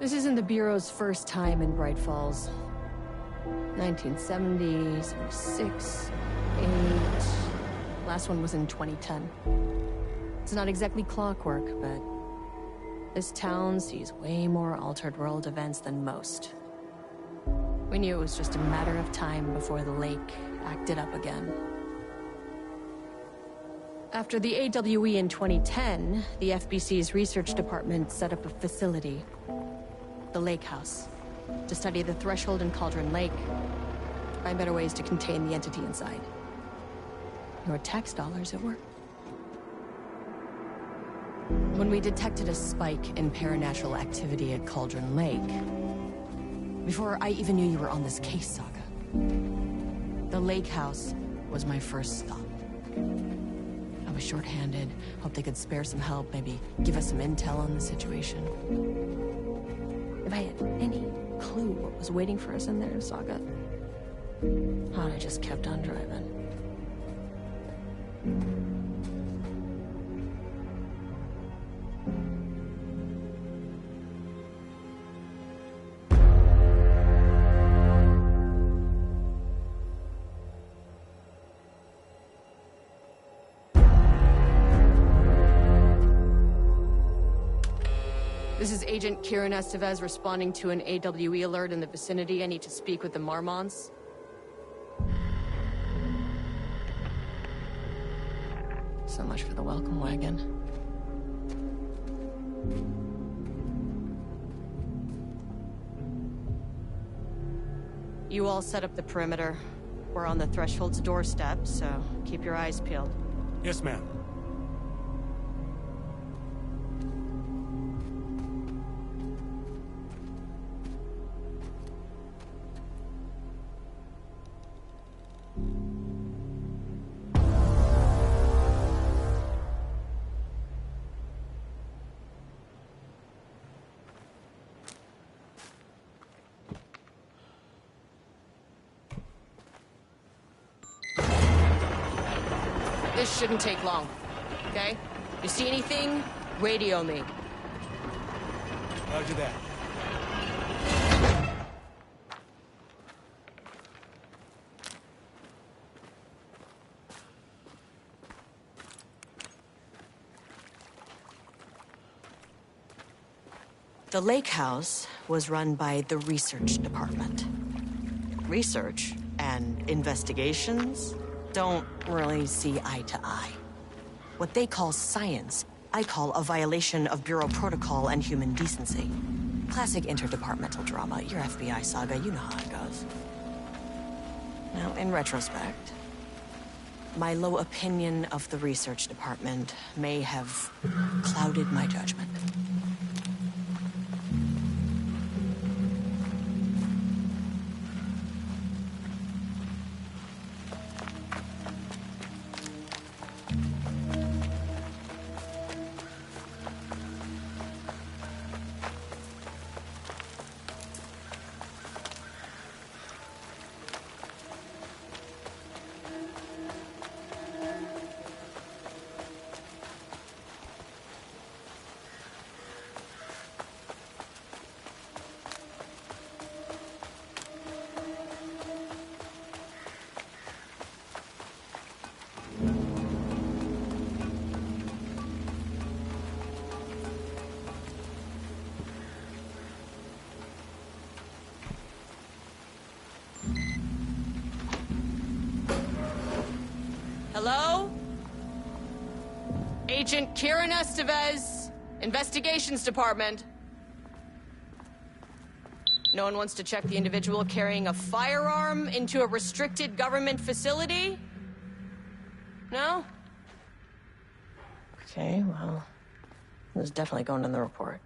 This isn't the Bureau's first time in Bright Falls. 1970, 76, 8... Last one was in 2010. It's not exactly clockwork, but this town sees way more altered world events than most. We knew it was just a matter of time before the lake acted up again. After the AWE in 2010, the FBC's research department set up a facility, the Lake House, to study the Threshold and Cauldron Lake, find better ways to contain the entity inside. Your tax dollars at work. When we detected a spike in paranatural activity at Cauldron Lake, before I even knew you were on this case, Saga, the Lake House was my first stop. I was short-handed, hoped they could spare some help, maybe give us some intel on the situation. If I had any clue what was waiting for us in there, Saga, I'd have just kept on driving. This is Agent Kieran Estevez responding to an AWE alert in the vicinity. I need to speak with the Marmons. So much for the welcome wagon. You all set up the perimeter. We're on the Threshold's doorstep, so keep your eyes peeled. Yes, ma'am. This shouldn't take long, okay? You see anything, radio me. Roger that. The Lake House was run by the research department. Research and investigations don't really see eye to eye. What they call science, I call a violation of Bureau protocol and human decency. Classic interdepartmental drama. Your FBI saga, you know how it goes. Now, in retrospect, my low opinion of the research department may have clouded my judgment. Hello? Agent Kieran Estevez, Investigations Department. No one wants to check the individual carrying a firearm into a restricted government facility? No? Okay, well, this is definitely going in the report.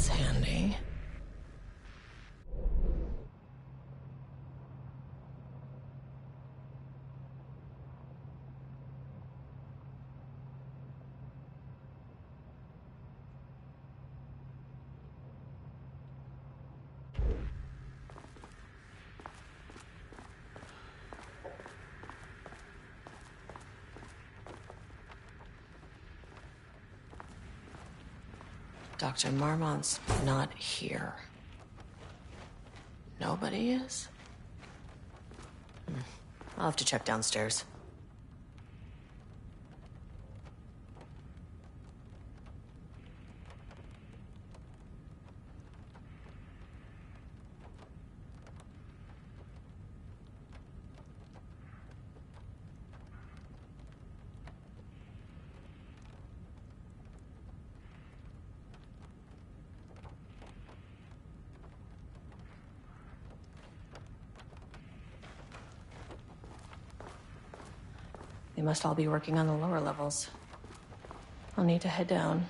That's handy. Dr. Marmont's not here. Nobody is? I'll have to check downstairs. They must all be working on the lower levels. I'll need to head down.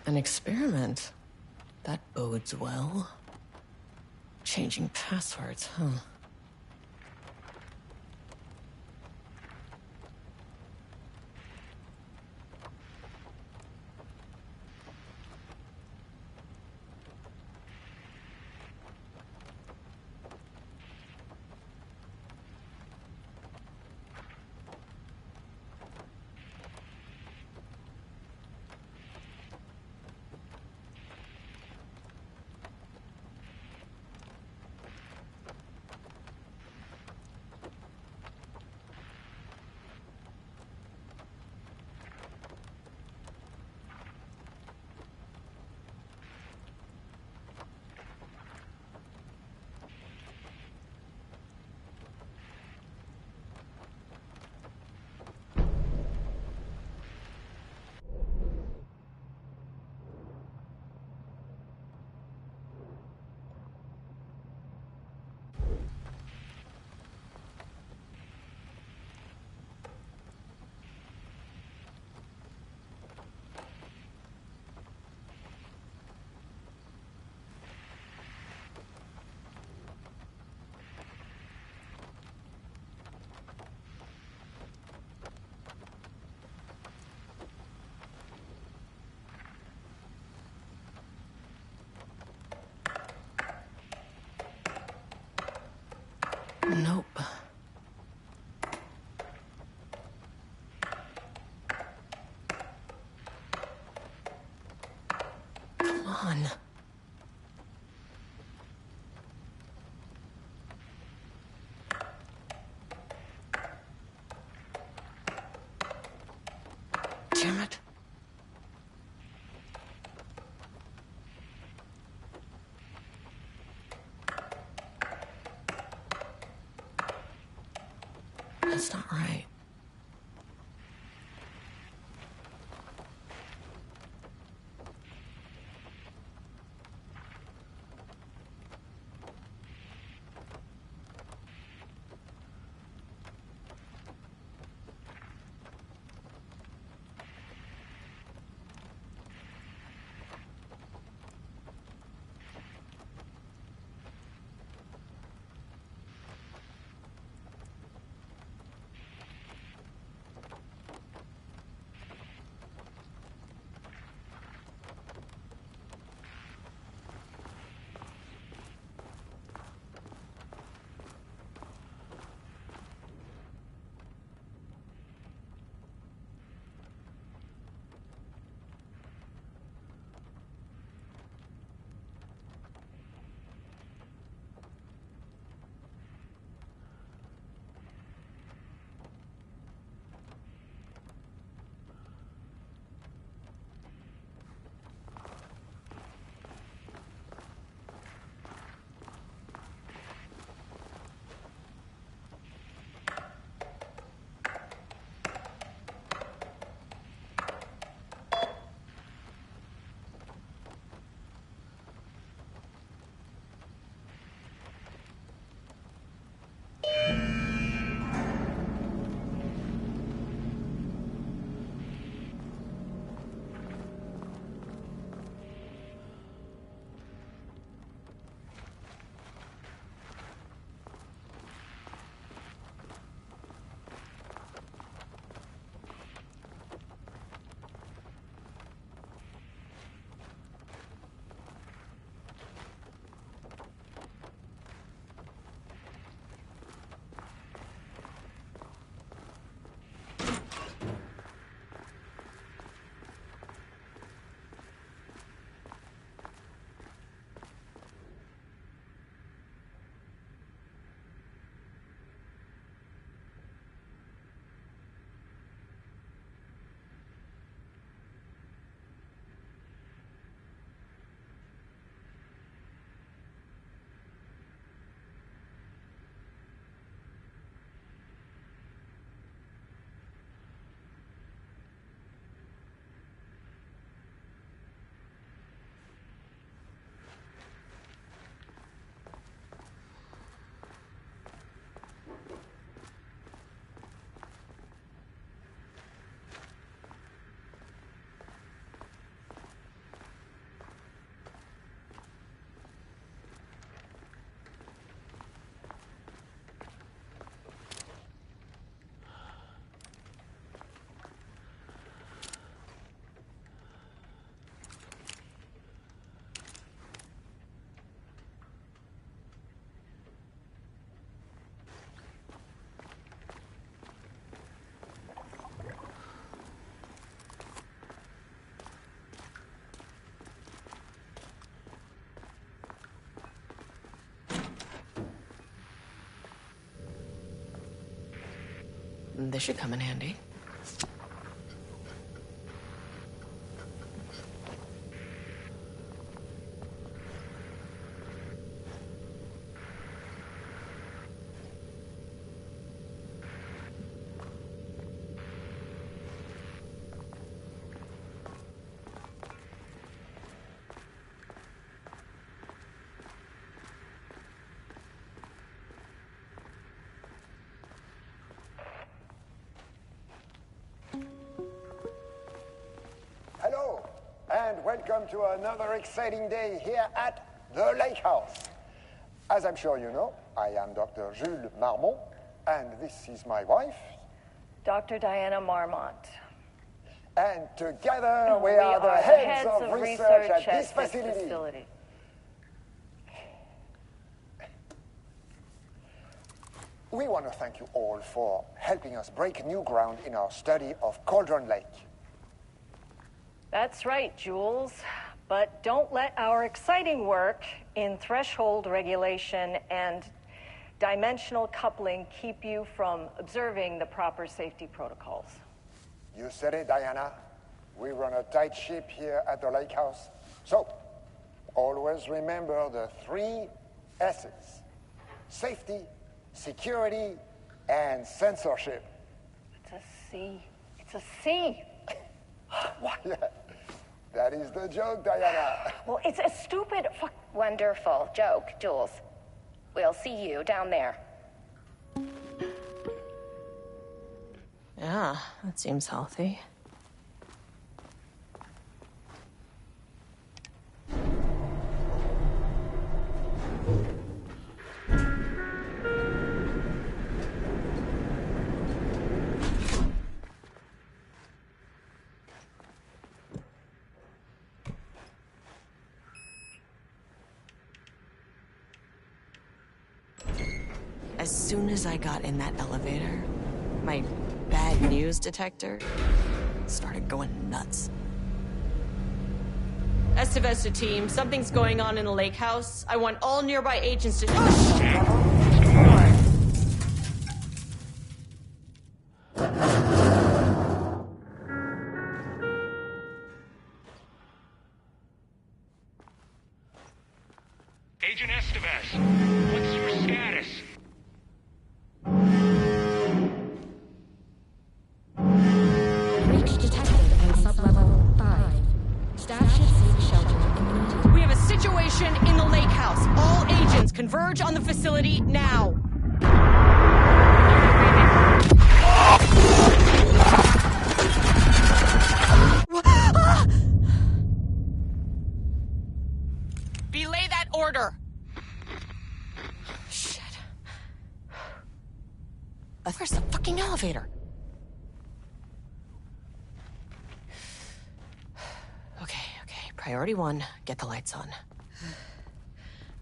An experiment? That bodes well. Changing passwords, huh? Nope. Come on. Damn it. That's not right. They should come in handy. Hello, and welcome to another exciting day here at the Lake House. As I'm sure you know, I am Dr. Jules Marmont, and this is my wife. Dr. Diana Marmont. And together we are the heads of research at this facility. We want to thank you all for helping us break new ground in our study of Cauldron Lake. That's right, Jules. But don't let our exciting work in threshold regulation and dimensional coupling keep you from observing the proper safety protocols. You said it, Diana. We run a tight ship here at the Lake House. So, always remember the 3 S's. Safety, security, and censorship. It's a C. It's a C. Why, that is the joke, Diana. Well, it's a stupid Wonderful joke, Jules. We'll see you down there. Yeah, that seems healthy. As soon as I got in that elevator, my bad news detector started going nuts. Estevesta team, something's going on in the lake house. I want all nearby agents to... Oh, shit! Agent Estevez, what's your status? Breach detected at sublevel 5. Staff should seek shelter immediately. We have a situation in the lake house. All agents converge on the facility now. Belay that order. Shit. Where's the fucking elevator? Okay. Priority 1, get the lights on.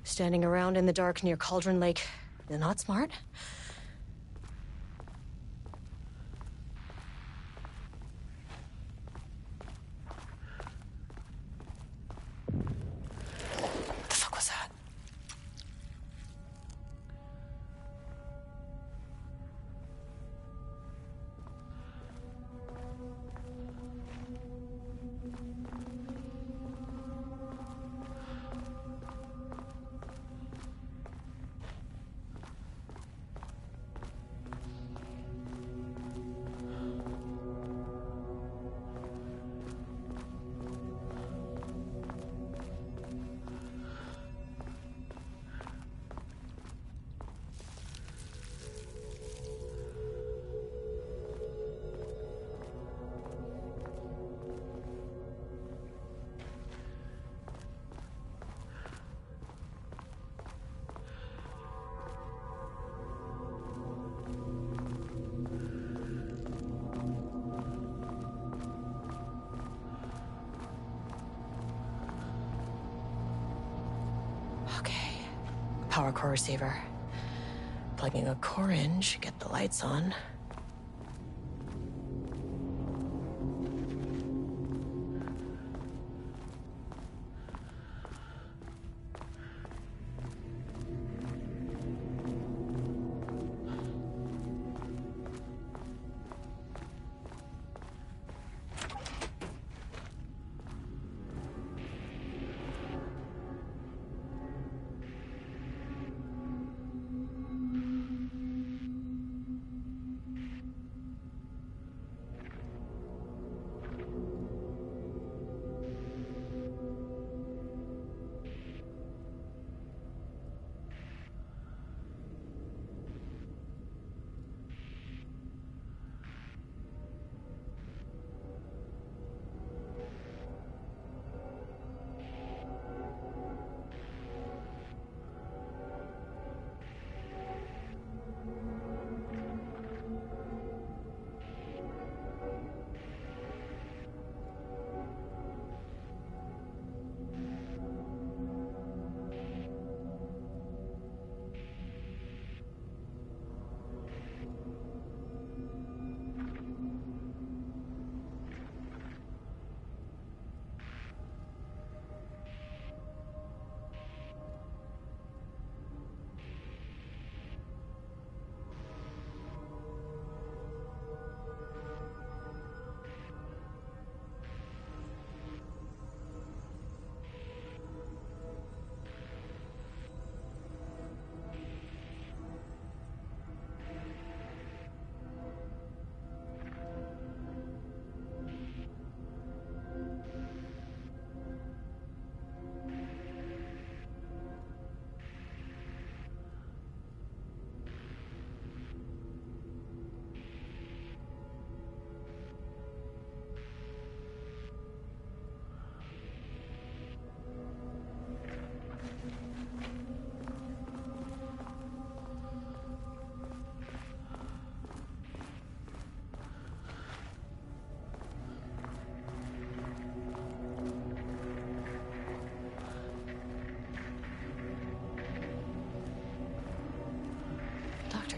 Standing around in the dark near Cauldron Lake, you're not smart? What the fuck was that? Power core receiver. Plugging a core in should get the lights on.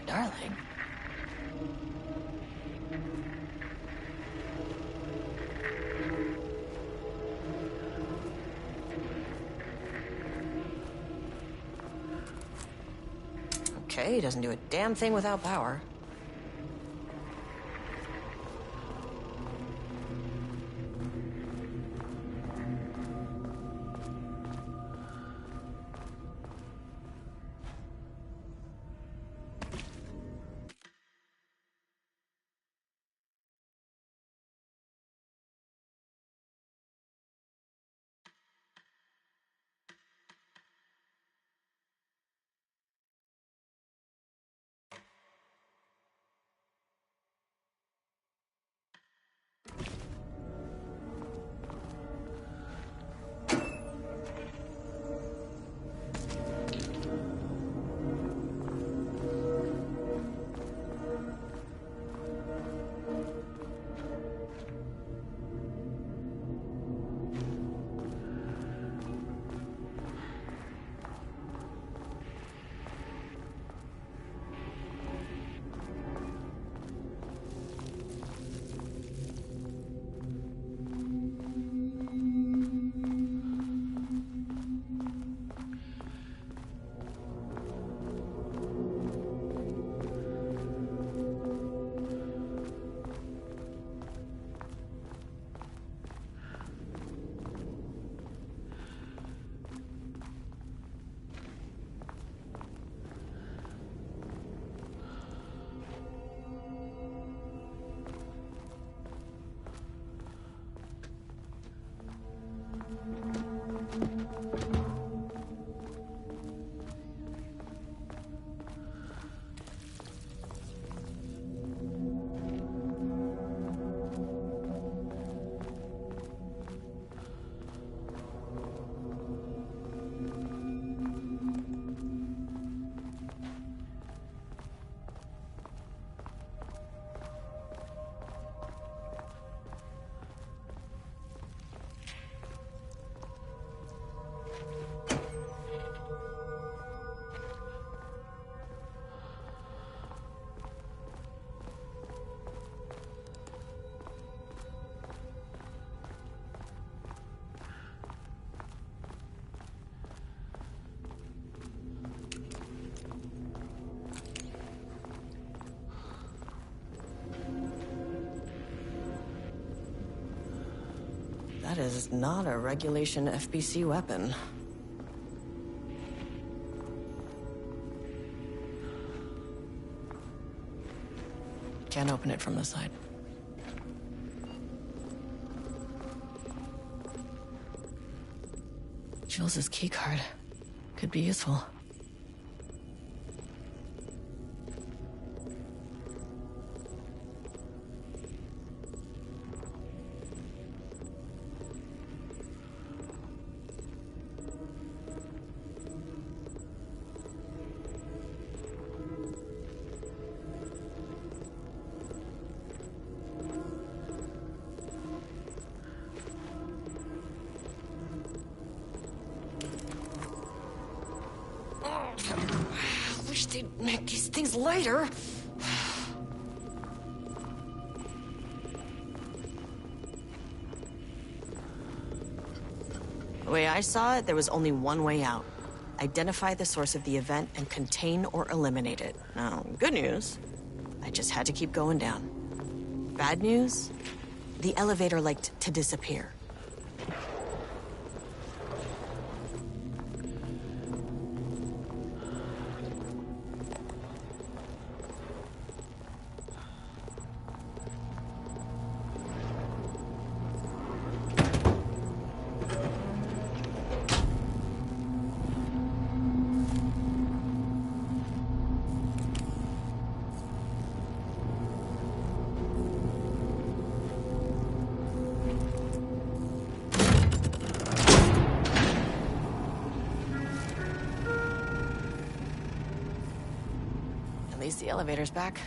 darling. Okay, he doesn't do a damn thing without power. That is not a regulation FBC weapon. Can't open it from the side. Jules's keycard could be useful. They'd make these things lighter. The way I saw it, there was only one way out. Identify the source of the event and contain or eliminate it. Now, good news, I just had to keep going down. Bad news, the elevator liked to disappear. At least the elevator's back.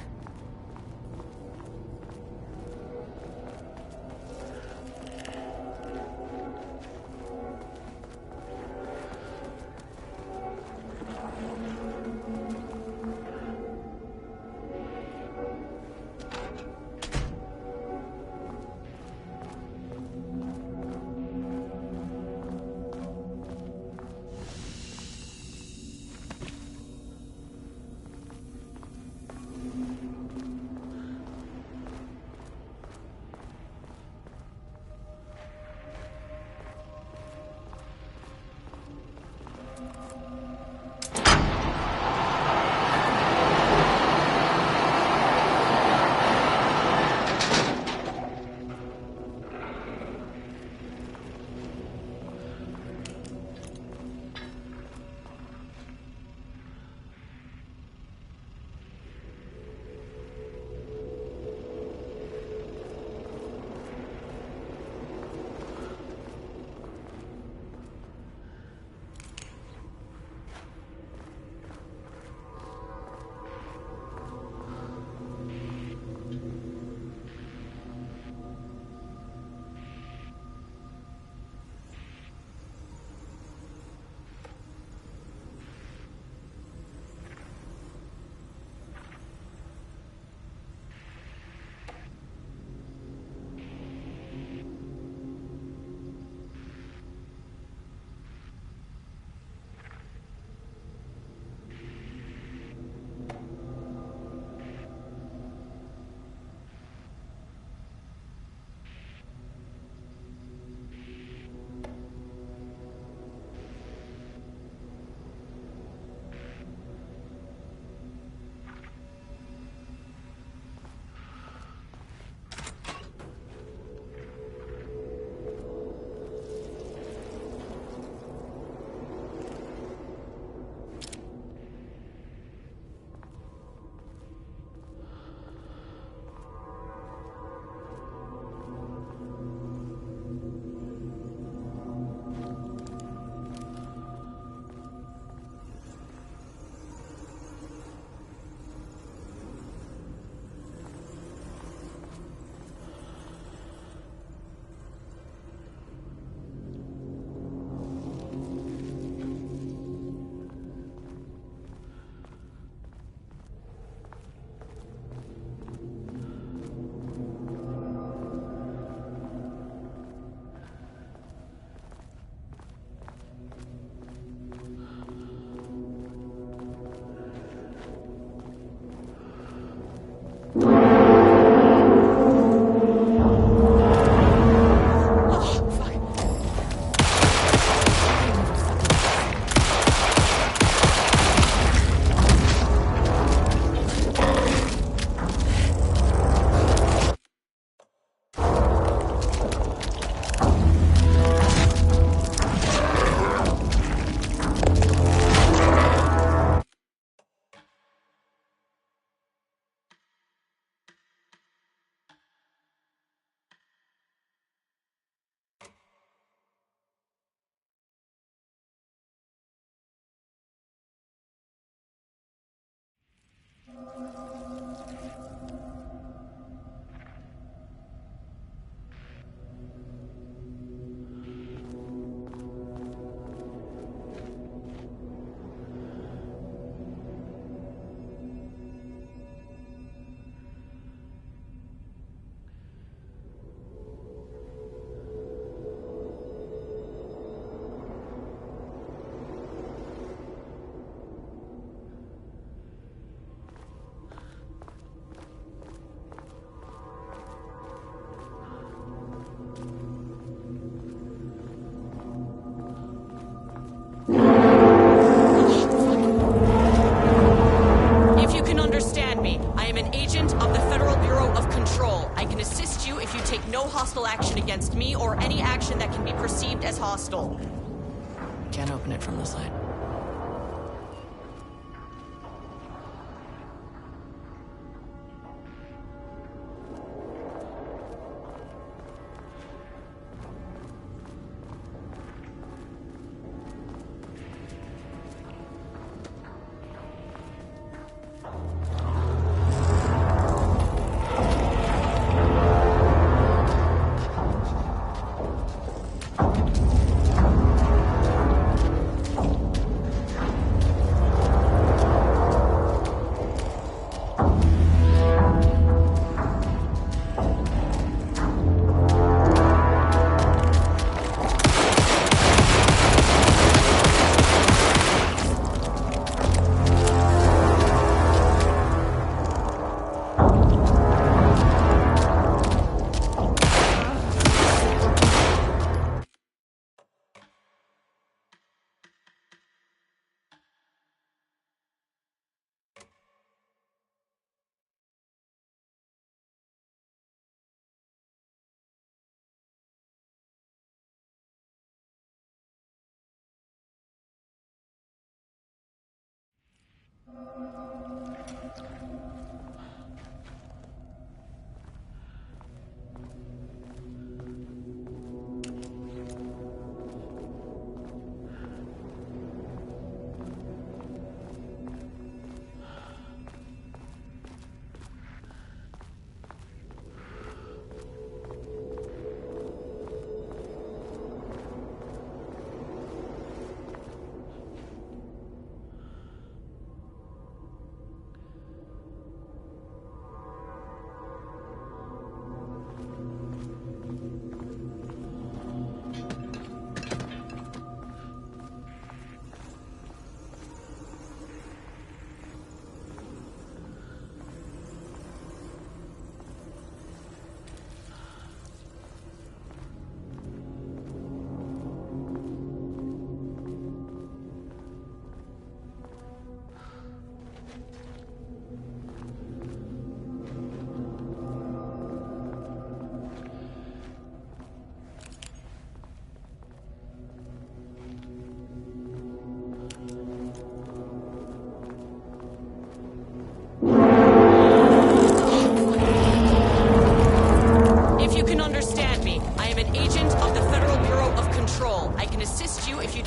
hostile action against me or any action that can be perceived as hostile. Can't open it from the side.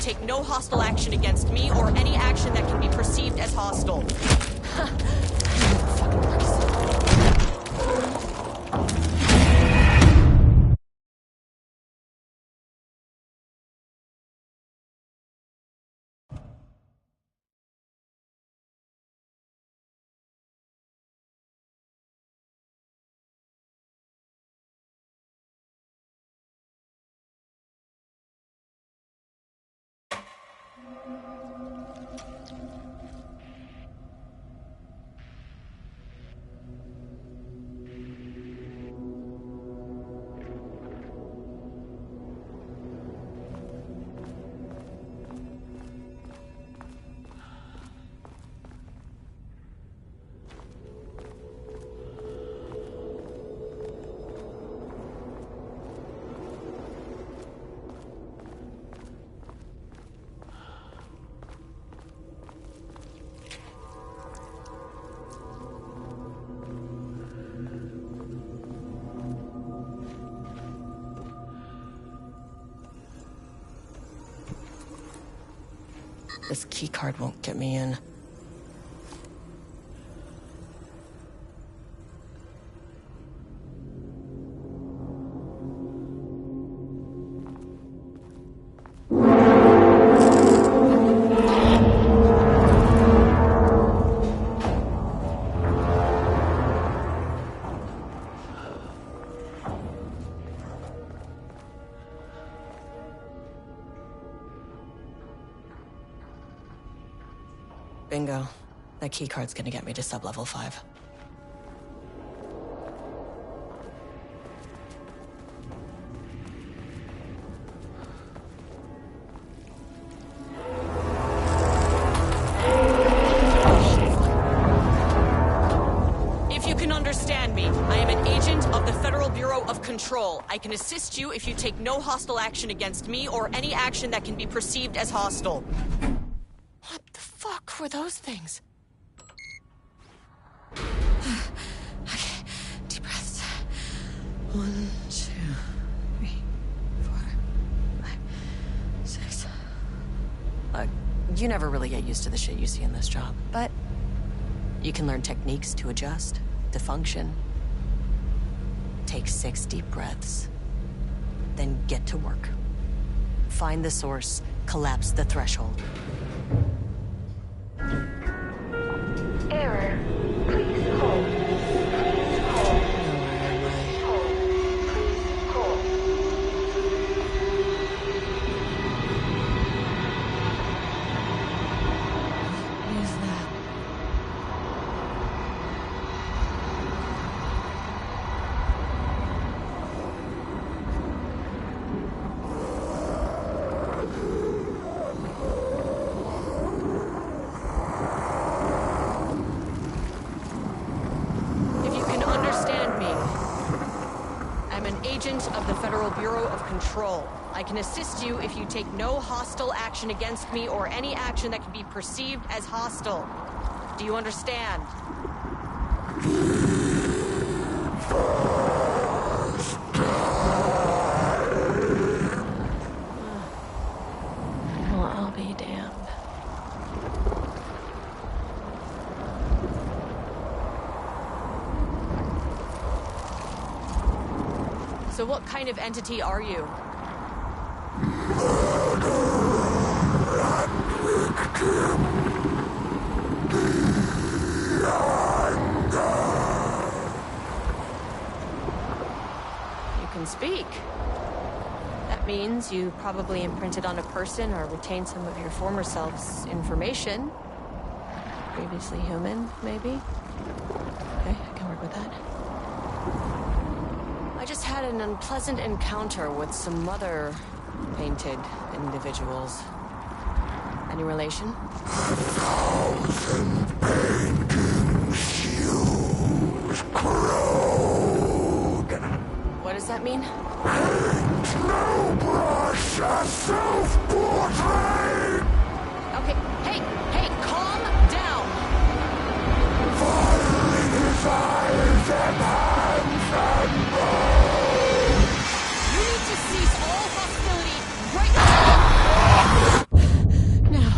take no hostile action against me or any action that can be perceived as hostile. This keycard won't get me in. Bingo. That keycard's gonna get me to sub-level 5. If you can understand me, I am an agent of the Federal Bureau of Control. I I can assist you if you take no hostile action against me or any action that can be perceived as hostile. What the fuck were those things? Okay, deep breaths. 1, 2, 3, 4, 5, 6. Look, you never really get used to the shit you see in this job, but you can learn techniques to adjust, to function. Take 6 deep breaths, then get to work. Find the source, collapse the threshold. Error. Please hold. Please hold. Hold. Please hold. What is that? Of the Federal Bureau of Control. I can assist you if you take no hostile action against me or any action that can be perceived as hostile. Do you understand? Well, I'll be damned. So what kind of entity are you? You can speak. That means you probably imprinted on a person or retained some of your former self's information. Previously human, maybe? Okay, I can work with that. I just had an unpleasant encounter with some other painted individuals. Any relation? 1,000 painting shoes crowed. What does that mean? Paint no brush, a self-portrait. Okay, hey, calm down. Firing his eyes and hands and bones. You need to cease all hostility right now.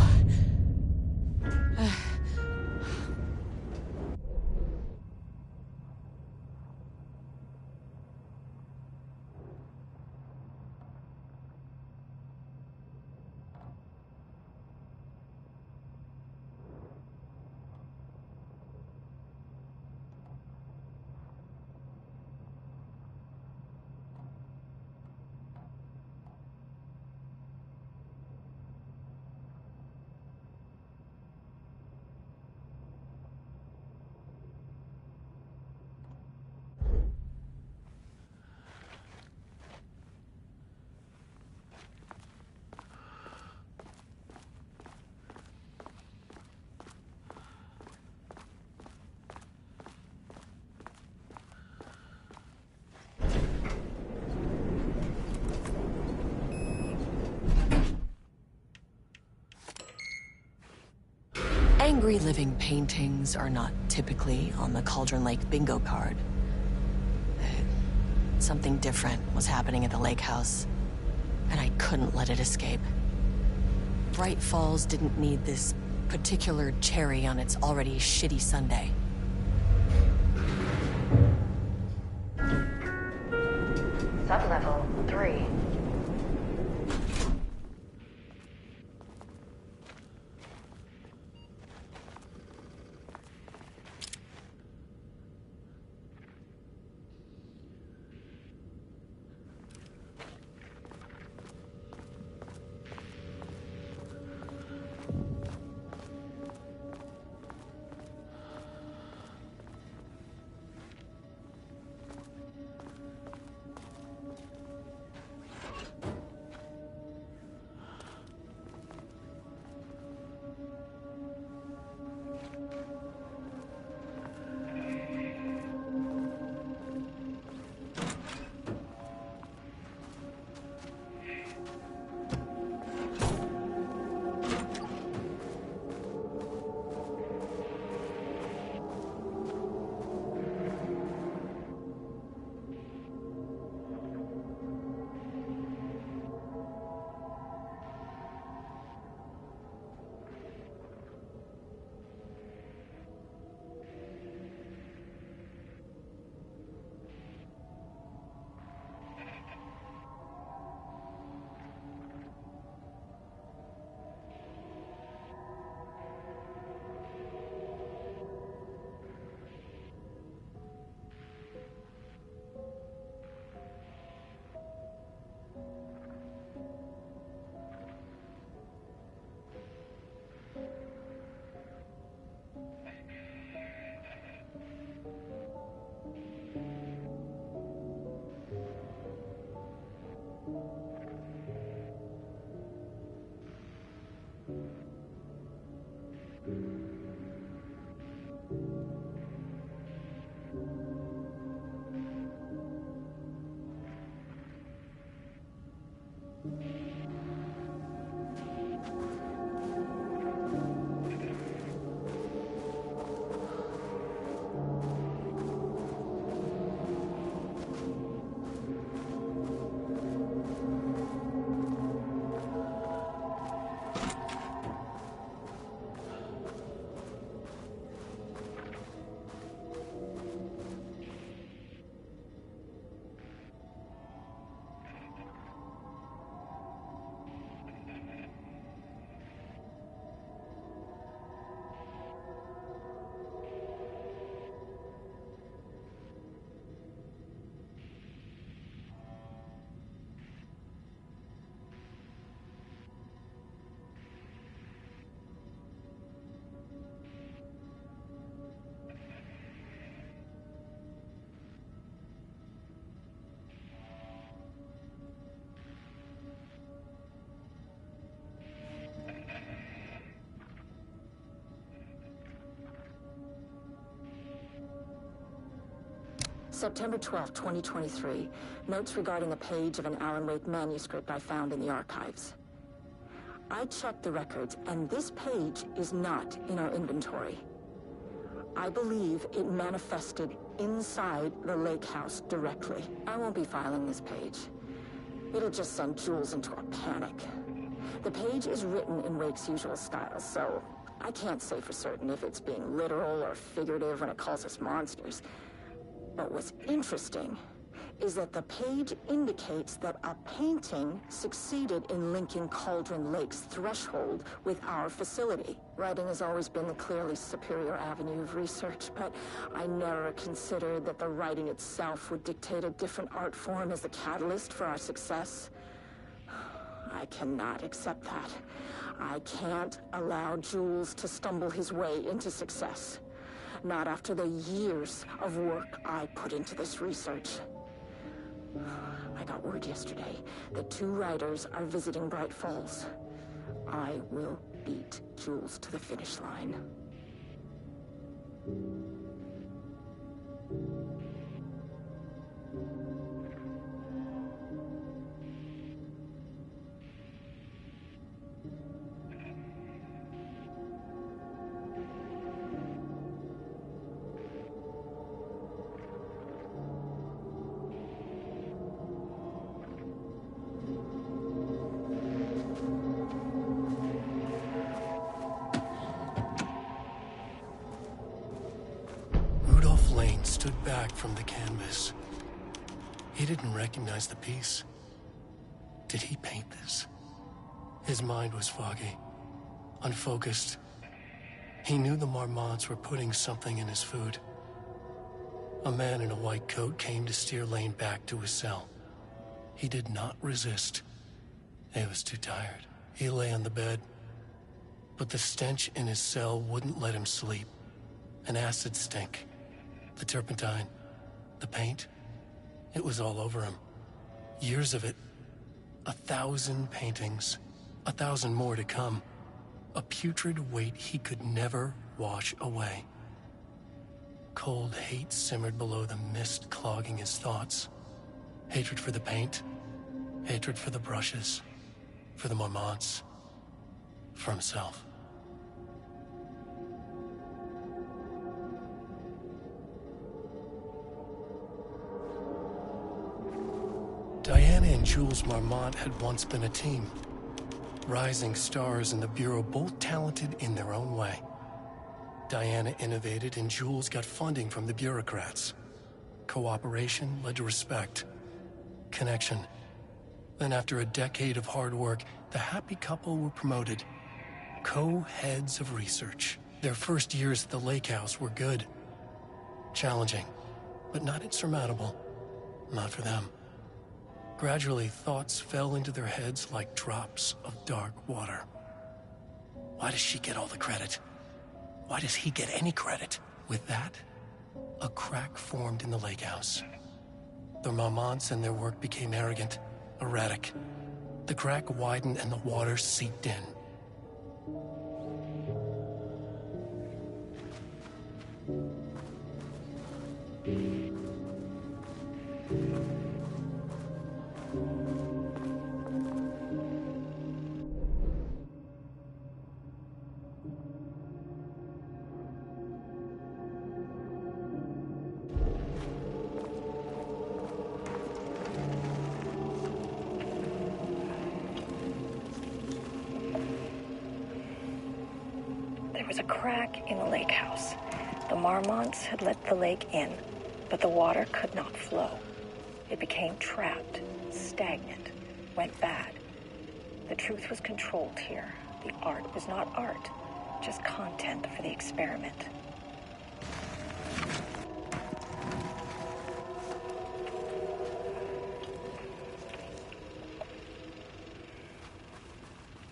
Angry living paintings are not typically on the Cauldron Lake bingo card. Something different was happening at the lake house, and I couldn't let it escape. Bright Falls didn't need this particular cherry on its already shitty sundae. Sublevel 3. September 12, 2023. Notes regarding a page of an Alan Wake manuscript I found in the archives. I checked the records, and this page is not in our inventory. I believe it manifested inside the lake house directly. I won't be filing this page. It'll just send Jules into a panic. The page is written in Wake's usual style, so I can't say for certain if it's being literal or figurative when it calls us monsters. But what's interesting is that the page indicates that a painting succeeded in linking Cauldron Lake's threshold with our facility. Writing has always been the clearly superior avenue of research, but I never considered that the writing itself would dictate a different art form as the catalyst for our success. I cannot accept that. I can't allow Jules to stumble his way into success. Not after the years of work I put into this research. I got word yesterday that 2 writers are visiting Bright Falls. I will beat Jules to the finish line. Stood back from the canvas. He didn't recognize the piece. Did he paint this? His mind was foggy, unfocused. He knew the Marmonts were putting something in his food. A man in a white coat came to steer Lane back to his cell. He did not resist. He was too tired. He lay on the bed, but the stench in his cell wouldn't let him sleep. An acid stink. The turpentine, the paint, it was all over him. Years of it. 1,000 paintings. 1,000 more to come. A putrid weight he could never wash away. Cold hate simmered below the mist clogging his thoughts. Hatred for the paint. Hatred for the brushes. For the Marmonts. For himself. Diana and Jules Marmont had once been a team. Rising stars in the Bureau, both talented in their own way. Diana innovated and Jules got funding from the bureaucrats. Cooperation led to respect. Connection. Then after a decade of hard work, the happy couple were promoted. Co-heads of research. Their first years at the lake house were good. Challenging, but not insurmountable. Not for them. Gradually, thoughts fell into their heads like drops of dark water. Why does she get all the credit? Why does he get any credit? With that, a crack formed in the lake house. The Marmonts and their work became arrogant, erratic. The crack widened and the water seeped in. There was a crack in the lake house. The Marmonts had let the lake in, but the water could not flow. It became trapped, stagnant, went bad. The truth was controlled here. The art was not art, just content for the experiment.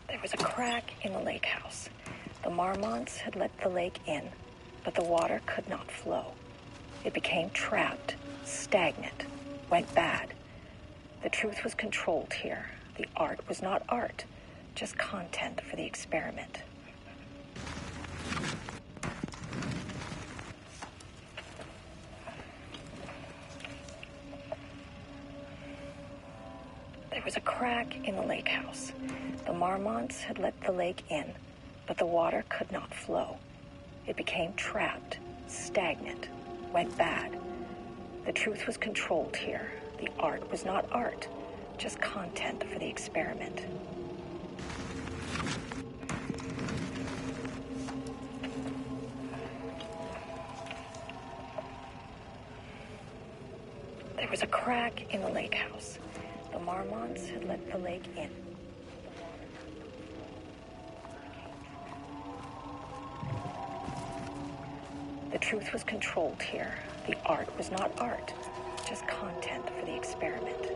There was a crack in the lake house. The Marmonts had let the lake in, but the water could not flow. It became trapped, stagnant, went bad. The truth was controlled here. The art was not art, just content for the experiment. There was a crack in the lake house. The Marmonts had let the lake in, but the water could not flow. It became trapped, stagnant, went bad. The truth was controlled here. The art was not art, just content for the experiment. There was a crack in the lake house. The Marmonts had let the lake in. The truth was controlled here. The art was not art, just content for the experiment.